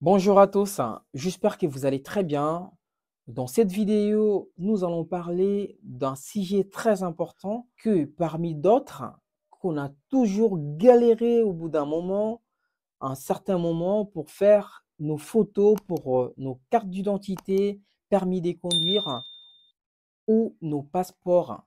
Bonjour à tous, j'espère que vous allez très bien. Dans cette vidéo, nous allons parler d'un sujet très important que parmi d'autres, qu'on a toujours galéré au bout d'un moment, un certain moment pour faire nos photos pour nos cartes d'identité, permis de conduire ou nos passeports.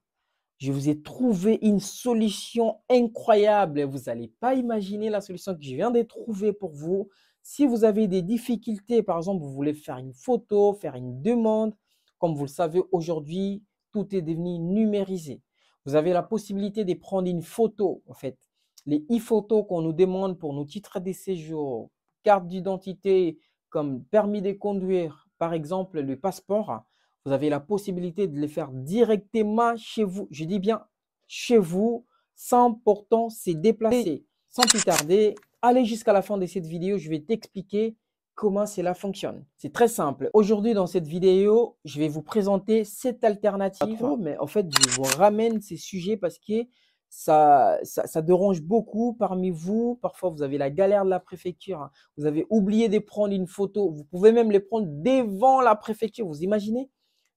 Je vous ai trouvé une solution incroyable. Vous n'allez pas imaginer la solution que je viens de trouver pour vous. Si vous avez des difficultés, par exemple, vous voulez faire une photo, faire une demande, comme vous le savez aujourd'hui, tout est devenu numérisé. Vous avez la possibilité de prendre une photo, en fait. Les e-photos qu'on nous demande pour nos titres de séjour, carte d'identité, comme permis de conduire, par exemple, le passeport. Vous avez la possibilité de les faire directement chez vous. Je dis bien chez vous, sans pourtant se déplacer. Sans plus tarder, allez jusqu'à la fin de cette vidéo. Je vais t'expliquer comment cela fonctionne. C'est très simple. Aujourd'hui, dans cette vidéo, je vais vous présenter cette alternative. Mais en fait, je vous ramène ces sujets parce que ça dérange beaucoup parmi vous. Parfois, vous avez la galère de la préfecture. Vous avez oublié de prendre une photo. Vous pouvez même les prendre devant la préfecture. Vous imaginez?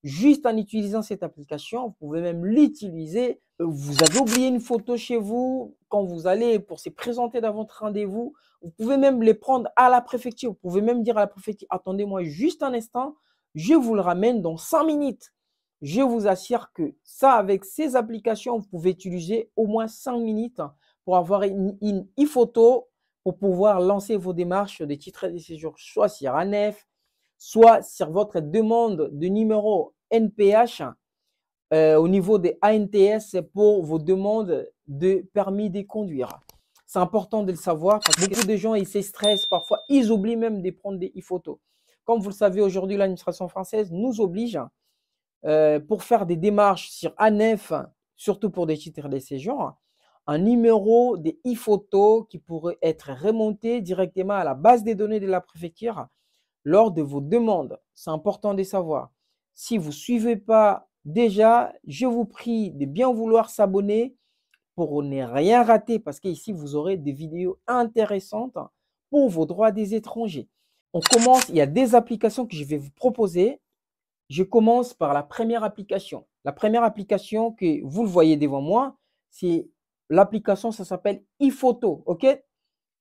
Juste en utilisant cette application, vous pouvez même l'utiliser. Vous avez oublié une photo chez vous, quand vous allez pour se présenter dans votre rendez-vous, vous pouvez même les prendre à la préfecture. Vous pouvez même dire à la préfecture, attendez-moi juste un instant, je vous le ramène dans 5 minutes. Je vous assure que ça, avec ces applications, vous pouvez utiliser au moins 5 minutes pour avoir une e-photo pour pouvoir lancer vos démarches de titres de séjour, soit sur ANEF, soit sur votre demande de numéro NPH au niveau des ANTS pour vos demandes de permis de conduire. C'est important de le savoir parce que beaucoup de gens ils se stressent parfois, ils oublient même de prendre des e-photos. Comme vous le savez, aujourd'hui, l'administration française nous oblige pour faire des démarches sur ANEF, surtout pour des titres de séjour, un numéro des e-photos qui pourrait être remonté directement à la base des données de la préfecture lors de vos demandes. C'est important de savoir. Si vous ne suivez pas déjà, je vous prie de bien vouloir s'abonner pour ne rien rater parce qu'ici, vous aurez des vidéos intéressantes pour vos droits des étrangers. On commence, il y a des applications que je vais vous proposer. Je commence par la première application. La première application que vous le voyez devant moi, c'est l'application, ça s'appelle ePhoto. OK?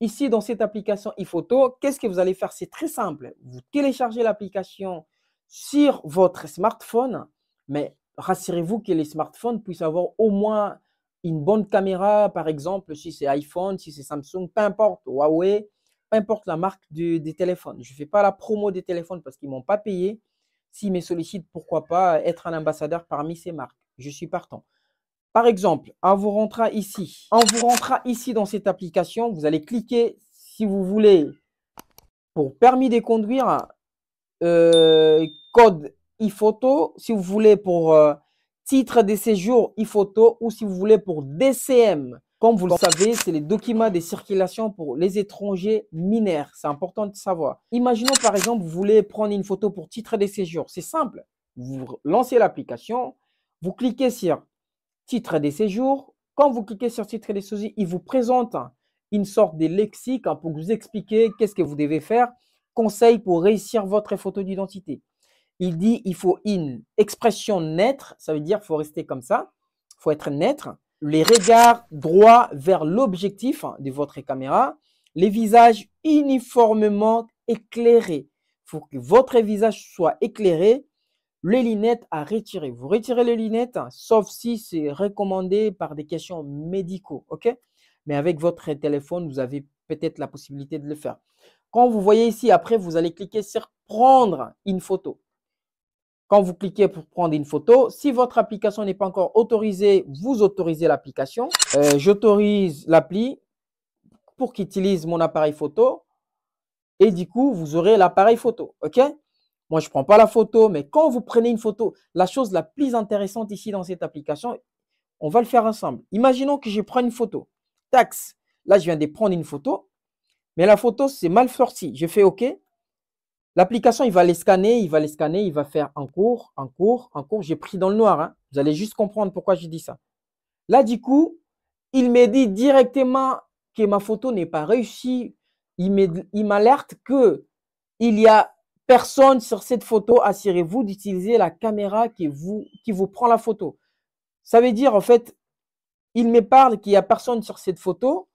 Ici, dans cette application ePhoto, qu'est-ce que vous allez faire? C'est très simple. Vous téléchargez l'application sur votre smartphone, mais rassurez-vous que les smartphones puissent avoir au moins une bonne caméra, par exemple, si c'est iPhone, si c'est Samsung, peu importe, Huawei, peu importe la marque des téléphones. Je ne fais pas la promo des téléphones parce qu'ils ne m'ont pas payé. S'ils me sollicitent, pourquoi pas être un ambassadeur parmi ces marques. Je suis partant. Par exemple, en vous rentrant ici dans cette application, vous allez cliquer si vous voulez pour permis de conduire, code e-photo, si vous voulez pour titre de séjour e-photo ou si vous voulez pour DCM. Comme vous le savez, c'est les documents de circulation pour les étrangers mineurs. C'est important de savoir. Imaginons par exemple, vous voulez prendre une photo pour titre de séjour. C'est simple. Vous lancez l'application, vous cliquez sur titre de séjour. Quand vous cliquez sur titre de séjour, il vous présente une sorte de lexique pour vous expliquer qu'est-ce que vous devez faire. Conseil pour réussir votre photo d'identité. Il dit il faut une expression neutre, ça veut dire qu'il faut rester comme ça, il faut être neutre. Les regards droits vers l'objectif de votre caméra, les visages uniformément éclairés. Il faut que votre visage soit éclairé. Les lunettes à retirer. Vous retirez les lunettes, sauf si c'est recommandé par des questions médicaux. OK? Mais avec votre téléphone, vous avez peut-être la possibilité de le faire. Quand vous voyez ici, après, vous allez cliquer sur prendre une photo. Quand vous cliquez pour prendre une photo, si votre application n'est pas encore autorisée, vous autorisez l'application. J'autorise l'appli pour qu'il utilise mon appareil photo. Et du coup, vous aurez l'appareil photo. OK? Moi, je ne prends pas la photo, mais quand vous prenez une photo, la chose la plus intéressante ici dans cette application, on va le faire ensemble. Imaginons que je prends une photo. Tax. Là, je viens de prendre une photo, mais la photo, c'est mal sorti. Je fais OK. L'application, il va les scanner, il va faire en cours, en cours, en cours. J'ai pris dans le noir. Hein. Vous allez juste comprendre pourquoi je dis ça. Là, du coup, il me dit directement que ma photo n'est pas réussie. Il m'alerte que Il y a personne sur cette photo, assurez-vous d'utiliser la caméra qui vous prend la photo. Ça veut dire, en fait, il me parle qu'il n'y a personne sur cette photo.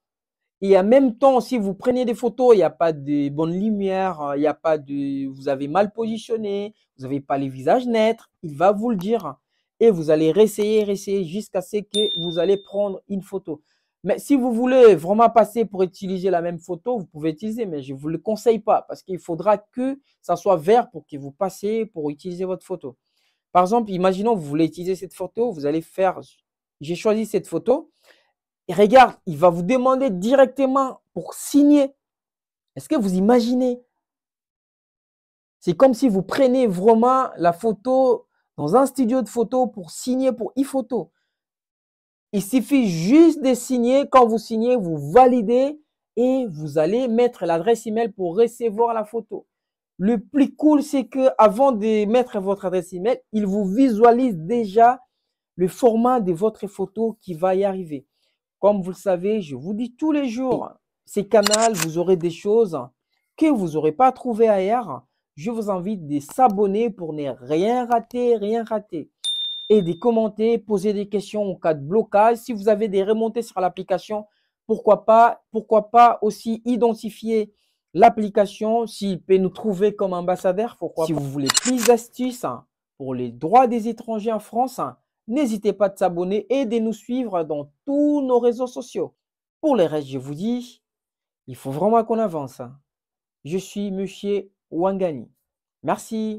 Et en même temps, si vous prenez des photos, il n'y a pas de bonne lumière, il y a pas de, vous avez mal positionné, vous n'avez pas les visages nets, il va vous le dire. Et vous allez réessayer jusqu'à ce que vous allez prendre une photo. Mais si vous voulez vraiment passer pour utiliser la même photo, vous pouvez utiliser, mais je ne vous le conseille pas parce qu'il faudra que ça soit vert pour que vous passiez pour utiliser votre photo. Par exemple, imaginons que vous voulez utiliser cette photo, vous allez faire, j'ai choisi cette photo. Et regarde, il va vous demander directement pour signer. Est-ce que vous imaginez? C'est comme si vous prenez vraiment la photo dans un studio de photo pour signer pour e-photo. Il suffit juste de signer. Quand vous signez, vous validez et vous allez mettre l'adresse email pour recevoir la photo. Le plus cool, c'est que avant de mettre votre adresse email, il vous visualise déjà le format de votre photo qui va y arriver. Comme vous le savez, je vous dis tous les jours, ces canaux, vous aurez des choses que vous n'aurez pas trouvées ailleurs. Je vous invite de s'abonner pour ne rien rater, rien rater. Et de commenter, poser des questions en cas de blocage. Si vous avez des remontées sur l'application, pourquoi pas aussi identifier l'application, s'il peut nous trouver comme ambassadeur, pourquoi pas. Si vous voulez plus d'astuces pour les droits des étrangers en France, n'hésitez pas à s'abonner et de nous suivre dans tous nos réseaux sociaux. Pour le reste, je vous dis, il faut vraiment qu'on avance. Je suis Monsieur Wangani. Merci.